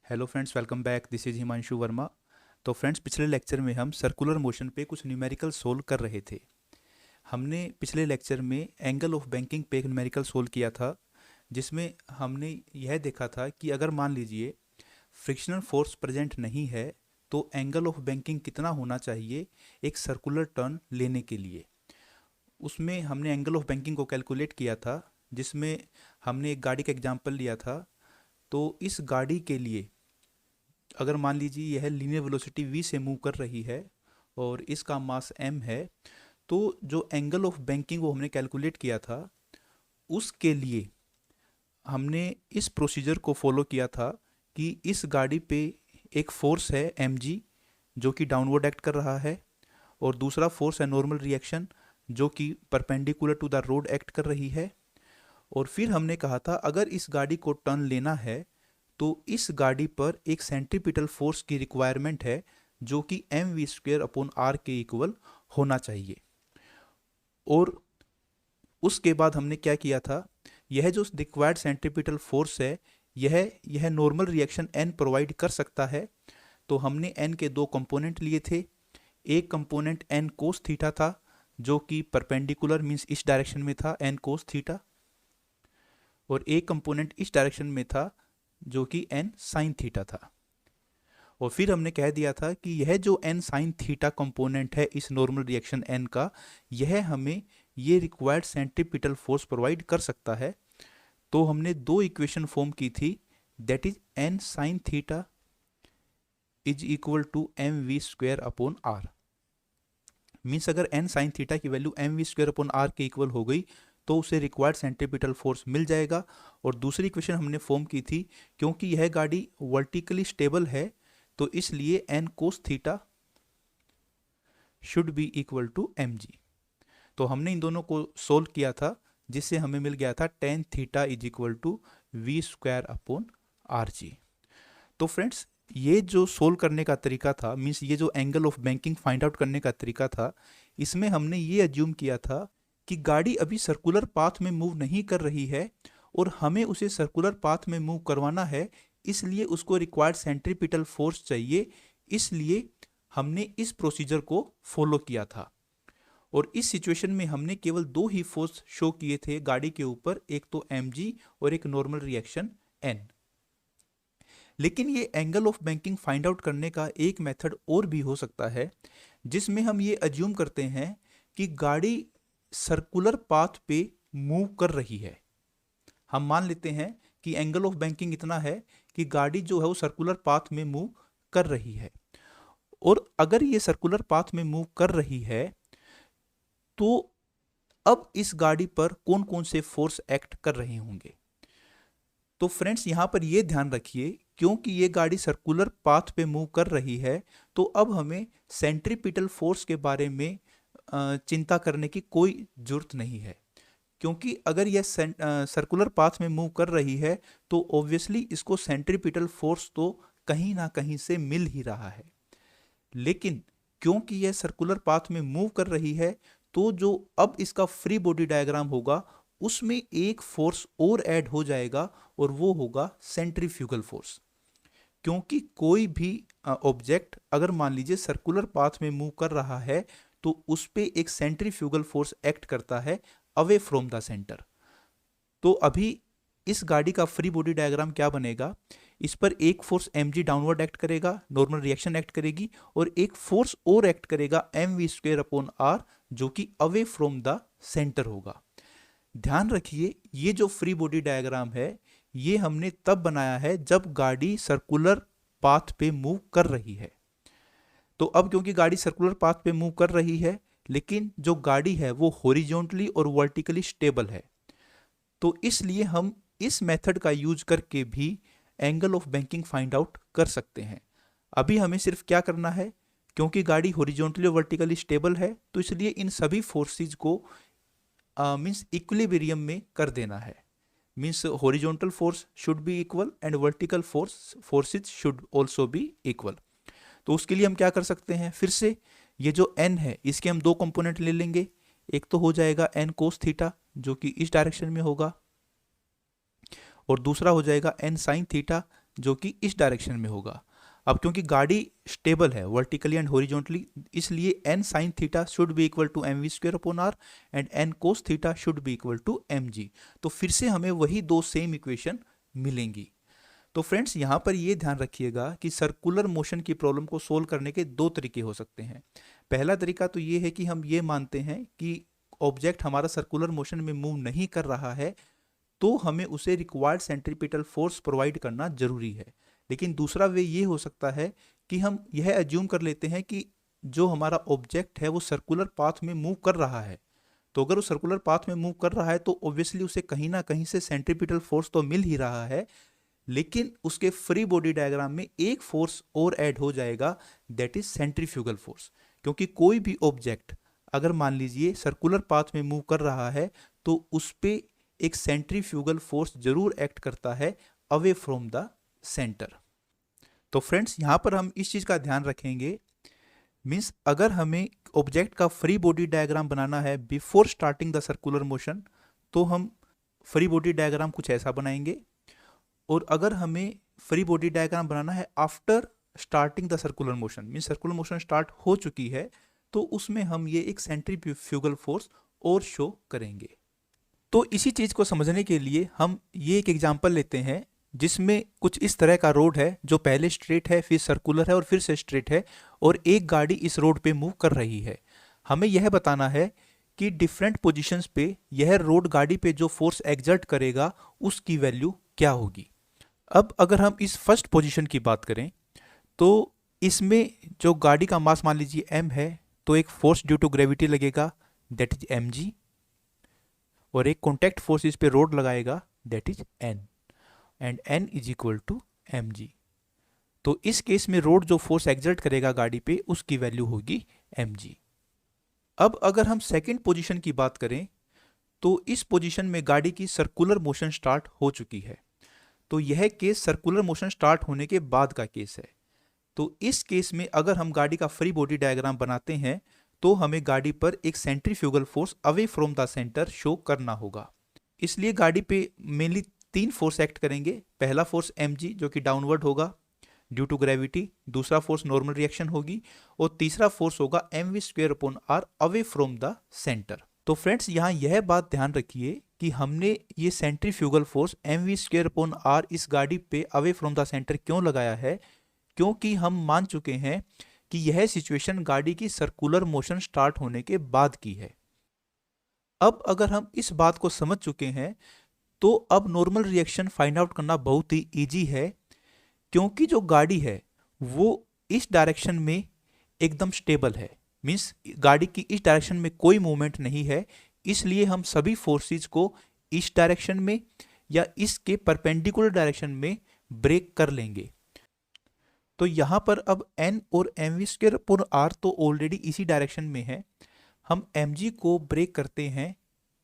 Hello friends, welcome back. This is Himanshu Verma. तो friends, पिछले lecture में हम सर्कुलर मोशन पे कुछ न्यूमेरिकल सोल्व कर रहे थे। हमने पिछले लेक्चर में एंगल ऑफ बैंकिंग पे एक न्यूमेरिकल सोल्व किया था, जिसमें हमने यह देखा था कि अगर मान लीजिए फ्रिक्शनल फोर्स प्रेजेंट नहीं है तो एंगल ऑफ बैंकिंग कितना होना चाहिए एक सर्कुलर टर्न लेने के लिए। उसमें हमने एंगल ऑफ बैंकिंग को कैलकुलेट किया था, जिसमें हमने एक गाड़ी का एग्जाम्पल लिया था। तो इस गाड़ी के लिए अगर मान लीजिए यह लीनियर वेलोसिटी v से मूव कर रही है और इसका मास m है, तो जो एंगल ऑफ बैंकिंग वो हमने कैलकुलेट किया था, उसके लिए हमने इस प्रोसीजर को फॉलो किया था कि इस गाड़ी पे एक फोर्स है mg जो कि डाउनवर्ड एक्ट कर रहा है, और दूसरा फोर्स है नॉर्मल रिएक्शन जो कि perpendicular to the road act कर रही है। और फिर हमने कहा था अगर इस गाड़ी को टर्न लेना है तो इस गाड़ी पर एक सेंट्रीपिटल फोर्स की रिक्वायरमेंट है जो कि m v square upon r के इक्वल होना चाहिए। और उसके बाद हमने क्या किया था, यह जो रिक्वायर्ड सेंट्रीपिटल फोर्स है यह नॉर्मल रिएक्शन एन प्रोवाइड कर सकता है। तो हमने एन के दो कंपोनेंट लिए थे। एक कंपोनेंट एन कोस थीटा था जो कि परपेंडिकुलर मींस इस डायरेक्शन में था, एन कोस थीटा, और एक कंपोनेंट इस डायरेक्शन में था जो कि एन साइन थीटा था। और फिर हमने कह दिया था कि यह जो एन साइन थीटा कंपोनेंट है इस नॉर्मल रिएक्शन एन का, यह हमें ये रिक्वायर्ड सेंट्रीपिटल फोर्स प्रोवाइड कर सकता है। तो हमने दो इक्वेशन फॉर्म की थी, that is n sine theta is equal to m v square upon r. Means अगर एन साइन थीटा की value m v square upon r के इक्वल हो गई तो उसे रिक्वायर्ड सेंट्रीपिटल फोर्स मिल जाएगा। और दूसरी इक्वेशन हमने फॉर्म की थी, क्योंकि यह गाड़ी वर्टिकली स्टेबल है तो इसलिए n cos theta should be equal to m g. तो हमने इन दोनों को सोल्व किया था, जिससे हमें मिल गया था tan theta is equal to v square upon r g. तो फ्रेंड्स, ये जो सोल्व करने का तरीका था, मीन्स ये जो angle of banking find out करने का तरीका था, इसमें हमने ये अज्यूम किया था कि गाड़ी अभी सर्कुलर पाथ में मूव नहीं कर रही है और हमें उसे सर्कुलर पाथ में मूव करवाना है, इसलिए उसको रिक्वायर्ड सेंट्रीपिटल फोर्स चाहिए। इसलिए हमने इस प्रोसीजर को फॉलो किया था। और इस सिचुएशन में हमने केवल दो ही फोर्स शो किए थे गाड़ी के ऊपर, एक तो mg और एक नॉर्मल रिएक्शन n। लेकिन ये angle of banking find out करने का एक मेथड और भी हो सकता है, जिसमें हम ये अज्यूम करते हैं कि गाड़ी सर्कुलर पाथ पे मूव कर रही है। हम मान लेते हैं कि एंगल ऑफ बैंकिंग इतना है कि गाड़ी जो है वो सर्कुलर पाथ में मूव कर रही है। और अगर ये सर्कुलर पाथ में मूव कर रही है तो अब इस गाड़ी पर कौन कौन से फोर्स एक्ट कर रहे होंगे। तो फ्रेंड्स, यहां पर यह ध्यान रखिए, क्योंकि ये गाड़ी सर्कुलर पाथ पे मूव कर रही है तो अब हमें सेंट्रीपिटल फोर्स के बारे में चिंता करने की कोई जरूरत नहीं है। क्योंकि अगर यह सर्कुलर पाथ में मूव कर रही है तो ऑब्वियसली इसको सेंट्रीपिटल फोर्स तो कहीं ना कहीं से मिल ही रहा है। लेकिन क्योंकि यह सर्कुलर पाथ में मूव कर रही है तो जो अब इसका फ्री बॉडी डायग्राम होगा उसमें एक फोर्स और ऐड हो जाएगा, और वो होगा सेंट्रीफ्यूगल फोर्स। क्योंकि कोई भी ऑब्जेक्ट अगर मान लीजिए सर्कुलर पाथ में मूव कर रहा है तो उस पे एक सेंट्रीफ्यूगल फोर्स एक्ट करता है अवे फ्रॉम द सेंटर। तो अभी इस गाड़ी का फ्री बॉडी डायग्राम क्या बनेगा, इस पर एक फोर्स mg डाउनवर्ड एक्ट करेगा, नॉर्मल रिएक्शन एक्ट करेगी, और एक फोर्स और एक्ट करेगा m v square upon r जो कि अवे फ्रॉम द सेंटर होगा। ध्यान रखिए, ये जो फ्री बॉडी डायग्राम है ये हमने तब बनाया है जब गाड़ी सर्कुलर पाथ पे मूव कर रही है। तो अब क्योंकि गाड़ी सर्कुलर पाथ पे मूव कर रही है लेकिन जो गाड़ी है वो हॉरिजॉन्टली और वर्टिकली स्टेबल है, तो इसलिए हम इस मेथड का यूज करके भी angle of banking find out कर सकते हैं। अभी हमें सिर्फ क्या करना है, क्योंकि गाड़ी हॉरिजॉन्टली और वर्टिकली स्टेबल है तो इसलिए इन सभी फोर्सेज को मीन्स इक्विलिब्रियम में कर देना है। Means horizontal force should be equal and vertical forces should also be equal. तो उसके लिए हम क्या कर सकते हैं, फिर से ये जो n है इसके हम दो कंपोनेंट ले लेंगे। एक तो हो जाएगा n कोस थीटा जो कि इस डायरेक्शन में होगा, और दूसरा हो जाएगा n साइन थीटा जो कि इस डायरेक्शन में होगा। अब क्योंकि गाड़ी स्टेबल है वर्टिकली एंड हॉरिजॉन्टली, इसलिए n sin theta should be equal to m v square upon r and n cos theta should be equal to m g. तो फिर से हमें वही दो सेम इक्वेशन मिलेंगी। तो फ्रेंड्स यहाँ पर ये ध्यान रखिएगा कि सर्कुलर मोशन की प्रॉब्लम को सोल्व करने के दो तरीके हो सकते हैं। पहला तरीका तो ये है कि हम ये मानते हैं कि ऑब्जेक्ट हमारा सर्कुलर मोशन में मूव नहीं कर रहा है, तो हमें उसे रिक्वायर्ड सेंट्रीपिटल फोर्स प्रोवाइड करना जरूरी है। लेकिन दूसरा वे ये हो सकता है कि हम यह एज्यूम कर लेते हैं कि जो हमारा ऑब्जेक्ट है वो सर्कुलर पाथ में मूव कर रहा है, तो अगर वो सर्कुलर पाथ में मूव कर रहा है तो ऑब्वियसली उसे कहीं ना कहीं से सेंट्रीपिटल फोर्स तो मिल ही रहा है, लेकिन उसके फ्री बॉडी डायग्राम में एक फोर्स और ऐड हो जाएगा, दैट इज सेंट्रीफ्यूगल फोर्स। क्योंकि कोई भी ऑब्जेक्ट अगर मान लीजिए सर्कुलर पाथ में मूव कर रहा है तो उस पे एक सेंट्रीफ्यूगल फोर्स जरूर एक्ट करता है अवे फ्रॉम द सेंटर। तो फ्रेंड्स यहाँ पर हम इस चीज का ध्यान रखेंगे, मीन्स अगर हमें ऑब्जेक्ट का फ्री बॉडी डायग्राम बनाना है before starting the circular motion, तो हम फ्री बॉडी डायग्राम कुछ ऐसा बनाएंगे, और अगर हमें फ्री बॉडी डायग्राम बनाना है after starting the circular motion, means circular motion start हो चुकी है, तो उसमें हम ये एक सेंट्रीफ्यूगल फोर्स और शो करेंगे। तो इसी चीज को समझने के लिए हम ये एक एग्जांपल लेते हैं जिसमें कुछ इस तरह का रोड है जो पहले स्ट्रेट है, फिर सर्कुलर है और फिर से स्ट्रेट है, और एक गाड़ी इस रोड पे मूव कर रही है। हमें यह बताना है कि डिफरेंट पोजीशंस पे यह रोड गाड़ी पे जो फोर्स एक्सर्ट करेगा उसकी वैल्यू क्या होगी। अब अगर हम इस फर्स्ट पोजीशन की बात करें तो इसमें जो गाड़ी का मास मान लीजिए m है, तो एक फोर्स ड्यू टू ग्रेविटी लगेगा, दैट इज mg, और एक कॉन्टैक्ट फोर्स इस पे रोड लगाएगा, that is n, and n is equal to mg। तो इस केस में रोड जो फोर्स एक्सर्ट करेगा गाड़ी पे उसकी वैल्यू होगी mg। अब अगर हम सेकंड पोजीशन की बात करें तो इस पोजीशन में गाड़ी की सर्कुलर मोशन स्टार्ट हो चुकी है, तो यह केस सर्कुलर मोशन स्टार्ट होने के बाद का केस है। तो इस केस में अगर हम गाड़ी का फ्री बॉडी डायग्राम बनाते हैं तो हमें गाड़ी पर एक centrifugal force away from the centre show करना होगा। इसलिए गाड़ी पे मेनली तीन फोर्स एक्ट करेंगे। पहला फोर्स mg जो कि डाउनवर्ड होगा ड्यू टू ग्रेविटी, दूसरा फोर्स नॉर्मल रिएक्शन होगी, और तीसरा फोर्स होगा mv square upon r away from the centre. तो फ्रेंड्स यहाँ यह बात ध्यान रखिए कि हमने ये centrifugal force mv square upon r इस गाड़ी पे अवे फ्रॉम द सेंटर क्यों लगाया है, क्योंकि हम मान चुके हैं कि यह सिचुएशन गाड़ी की सर्कुलर मोशन स्टार्ट होने के बाद की है। अब अगर हम इस बात को समझ चुके हैं तो अब नॉर्मल रिएक्शन फाइंड आउट करना बहुत ही इजी है, क्योंकि जो गाड़ी है वो इस डायरेक्शन में एकदम स्टेबल है, मीन्स गाड़ी की इस डायरेक्शन में कोई मूवमेंट नहीं है, इसलिए हम सभी फोर्सेस को इस डायरेक्शन में या इसके परपेंडिकुलर डायरेक्शन में ब्रेक कर लेंगे। तो यहाँ पर अब n और mv स्क्वायर अपॉन r तो ऑलरेडी इसी डायरेक्शन में है, हम mg को ब्रेक करते हैं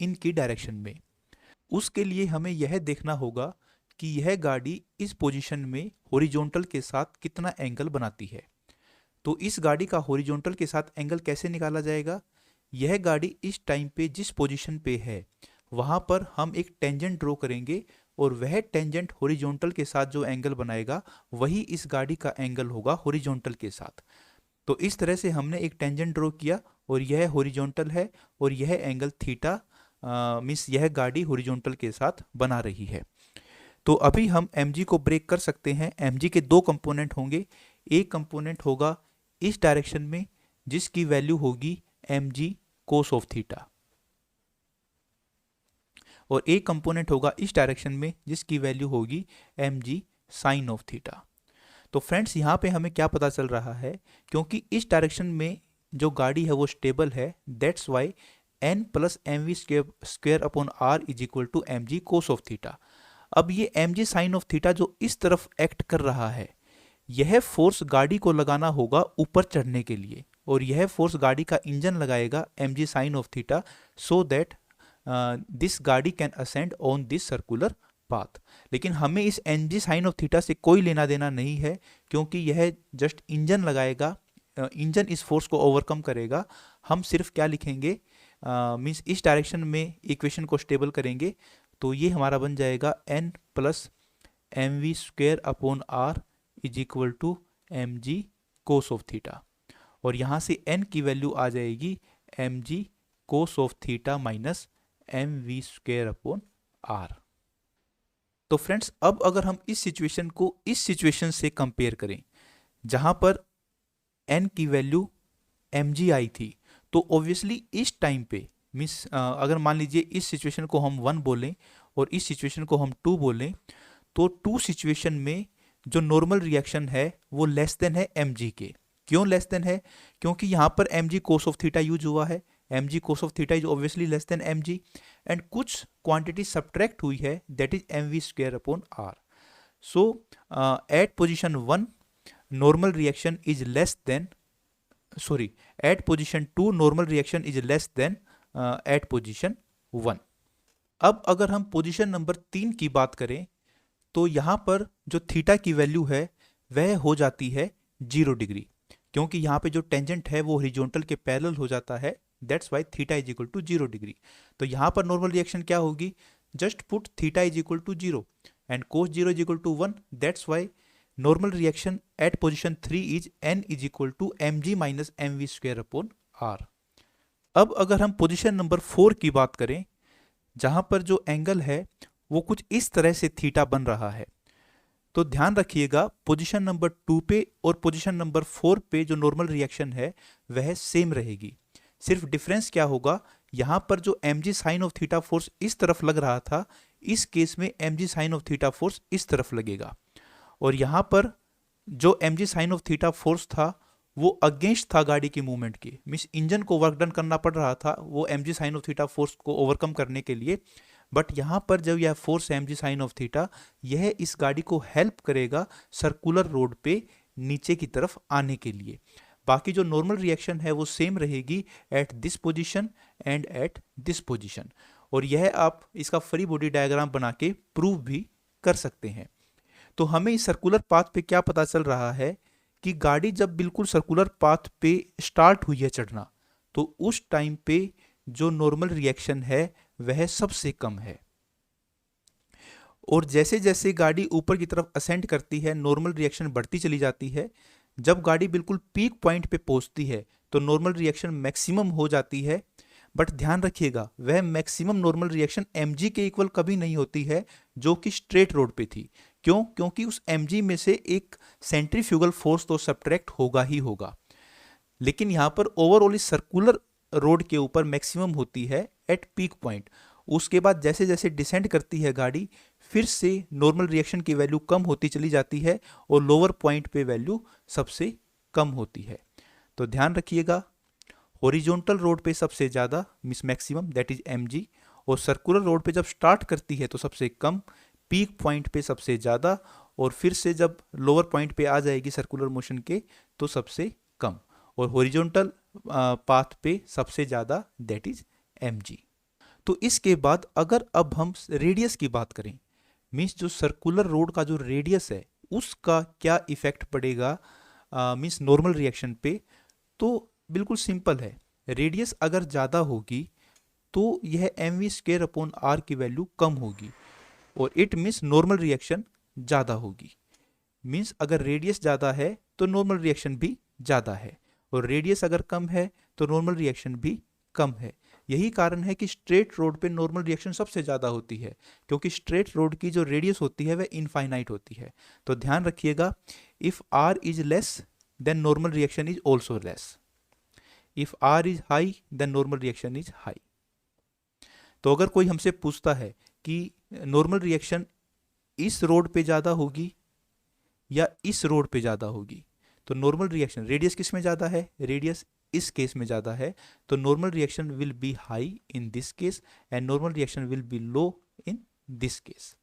इनकी डायरेक्शन में। उसके लिए हमें यह देखना होगा कि यह गाड़ी इस पोजीशन में हॉरिजॉन्टल के साथ कितना एंगल बनाती है। तो इस गाड़ी का हॉरिजॉन्टल के साथ एंगल कैसे निकाला जाएगा, यह गाड़ी इस टाइम पे जिस पोजीशन पे है वहाँ पर हम एक टेंजेंट ड्रॉ करेंगे, और वह टेंजेंट हॉरिजॉन्टल के साथ जो एंगल बनाएगा वही इस गाड़ी का एंगल होगा हॉरिजॉन्टल के साथ। तो इस तरह से हमने एक टेंजेंट ड्रॉ किया और यह हॉरिजॉन्टल है और यह एंगल थीटा, मीन्स यह गाड़ी हॉरिजॉन्टल के साथ बना रही है। तो अभी हम mg को ब्रेक कर सकते हैं। mg के दो कंपोनेंट होंगे, एक कंपोनेंट होगा इस डायरेक्शन में जिसकी वैल्यू होगी mg cos ऑफ थीटा, और एक कंपोनेंट होगा इस डायरेक्शन में जिसकी वैल्यू होगी mg sin ऑफ थीटा। तो फ्रेंड्स यहाँ पे हमें क्या पता चल रहा है, क्योंकि इस डायरेक्शन में जो गाड़ी है वो स्टेबल है, that's why n plus mv square upon r is equal to mg cos of theta. अब ये mg sin ऑफ थीटा जो इस तरफ एक्ट कर रहा है, यह फोर्स गाड़ी को लगाना होगा ऊपर चढ़ने के लिए, और यह फोर्स गाड़ी का इंजन लगाएगा mg sin of theta, so that this गाड़ी can ascend on this circular path. लेकिन हमें इस mg sin ऑफ थीटा से कोई लेना देना नहीं है, क्योंकि यह जस्ट इंजन लगाएगा, इंजन इस फोर्स को ओवरकम करेगा। हम सिर्फ क्या लिखेंगे, मीन्स इस डायरेक्शन में इक्वेशन को स्टेबल करेंगे, तो ये हमारा बन जाएगा n plus m v square upon r is equal to m g cos of theta, और यहाँ से n की वैल्यू आ जाएगी m g cos of theta minus m v square upon r. तो फ्रेंड्स अब अगर हम इस सिचुएशन को इस सिचुएशन से कंपेयर करें जहां पर n की वैल्यू mg आई थी, तो ऑब्वियसली इस टाइम पे मीन्स अगर मान लीजिए इस सिचुएशन को हम 1 बोलें और इस सिचुएशन को हम 2 बोलें, तो 2 सिचुएशन में जो नॉर्मल रिएक्शन है वो लेस देन है mg के। क्यों लेस देन है? क्योंकि यहाँ पर mg cos of theta use हुआ है, mg cos of theta is obviously less than mg, and कुछ क्वांटिटी सब्ट्रैक्ट हुई है that is mv square upon r. So at position 1 normal reaction is less than, sorry, at position 2 normal reaction is less than at position 1। अब अगर हम position number 3 की बात करें तो यहाँ पर जो थीटा की वैल्यू है वह हो जाती है 0 डिग्री, क्योंकि यहाँ पे जो टेंजेंट है वो हॉरिजॉन्टल के पैरेलल हो जाता है, that's why theta is equal to 0 degree. तो यहाँ पर नॉर्मल रिएक्शन क्या होगी? Just put theta is equal to 0 and cos 0 is equal to 1, that's why normal reaction at position 3 is n is equal to m g minus m v square upon r. अब अगर हम position number 4 की बात करें जहां पर जो angle है वो कुछ इस तरह से थीटा बन रहा है, तो ध्यान रखिएगा पोजीशन नंबर 2 पे और पोजीशन नंबर 4 पे जो नॉर्मल रिएक्शन है वह सेम रहेगी। सिर्फ डिफरेंस क्या होगा, यहाँ पर जो mg sine of theta force इस तरफ लग रहा था, इस केस में mg sine of theta force इस तरफ लगेगा, और यहाँ पर जो mg sine of theta force था वो अगेंस्ट था गाड़ी की मूवमेंट के, मीन्स इंजन को वर्क डन करना पड़ रहा था वो mg sine of theta force को ओवरकम करने के लिए। बट यहाँ पर जब यह force mg sine of theta, यह इस गाड़ी को हेल्प करेगा सर्कुलर रोड पे नीचे की तरफ आने के लिए। बाकी जो नॉर्मल रिएक्शन है वो सेम रहेगी at this position and at this position, और यह आप इसका फ्री बॉडी डायग्राम बना के प्रूव भी कर सकते हैं। तो हमें इस सर्कुलर पाथ पे क्या पता चल रहा है कि गाड़ी जब बिल्कुल सर्कुलर पाथ पे स्टार्ट हुई है चढ़ना, तो उस टाइम पे जो नॉर्मल रिएक्शन है वह सबसे कम है, और जैसे जैसे गाड़ी ऊपर की तरफ असेंड करती है नॉर्मल रिएक्शन बढ़ती चली जाती है। जब गाड़ी बिल्कुल पीक पॉइंट पे पहुंचती है तो नॉर्मल रिएक्शन मैक्सिमम हो जाती है, बट ध्यान रखिएगा वह मैक्सिमम नॉर्मल रिएक्शन mg के इक्वल कभी नहीं होती है जो कि स्ट्रेट रोड पे थी। क्यों? क्योंकि उस mg में से एक सेंट्रीफ्यूगल फोर्स तो सब्ट्रैक्ट होगा ही होगा, लेकिन यहाँ पर ओवरऑल इस सर्कुलर रोड के ऊपर मैक्सिमम होती है एट पीक पॉइंट। उसके बाद जैसे जैसे डिसेंड करती है गाड़ी, फिर से नॉर्मल रिएक्शन की वैल्यू कम होती चली जाती है और लोअर पॉइंट पे वैल्यू सबसे कम होती है। तो ध्यान रखिएगा हॉरिजॉन्टल रोड पे सबसे ज़्यादा means maximum that is mg, और सर्कुलर रोड पे जब स्टार्ट करती है तो सबसे कम, पीक पॉइंट पे सबसे ज़्यादा, और फिर से जब लोअर पॉइंट पे आ जाएगी सर्कुलर मोशन के तो सबसे कम, और हॉरिजॉन्टल पाथ पे सबसे ज़्यादा दैट इज mg। तो इसके बाद अगर अब हम रेडियस की बात करें, मीन्स जो सर्कुलर रोड का जो रेडियस है उसका क्या इफेक्ट पड़ेगा मीन्स नॉर्मल रिएक्शन पे, तो बिल्कुल सिंपल है। रेडियस अगर ज़्यादा होगी तो यह mv स्क्वायर अपॉन आर की वैल्यू कम होगी, और इट मीन्स नॉर्मल रिएक्शन ज़्यादा होगी। मीन्स अगर रेडियस ज़्यादा है तो नॉर्मल रिएक्शन भी ज़्यादा है, और रेडियस अगर कम है तो नॉर्मल रिएक्शन भी कम है। यही कारण है कि स्ट्रेट रोड पे नॉर्मल रिएक्शन सबसे ज़्यादा होती है, क्योंकि स्ट्रेट रोड की जो रेडियस होती है वह इनफाइनाइट होती है। तो ध्यान रखिएगा, if r is less then normal reaction is also less, if r is high then normal reaction is high. तो अगर कोई हमसे पूछता है कि नॉर्मल रिएक्शन इस रोड पे ज़्यादा होगी या इस रोड पे ज़्यादा होगी, तो नॉर्मल रिएक्शन, रेडियस किस में ज़्यादा है, रेडियस इस केस में ज़्यादा है, तो normal reaction will be high in this case and normal reaction will be low in this case.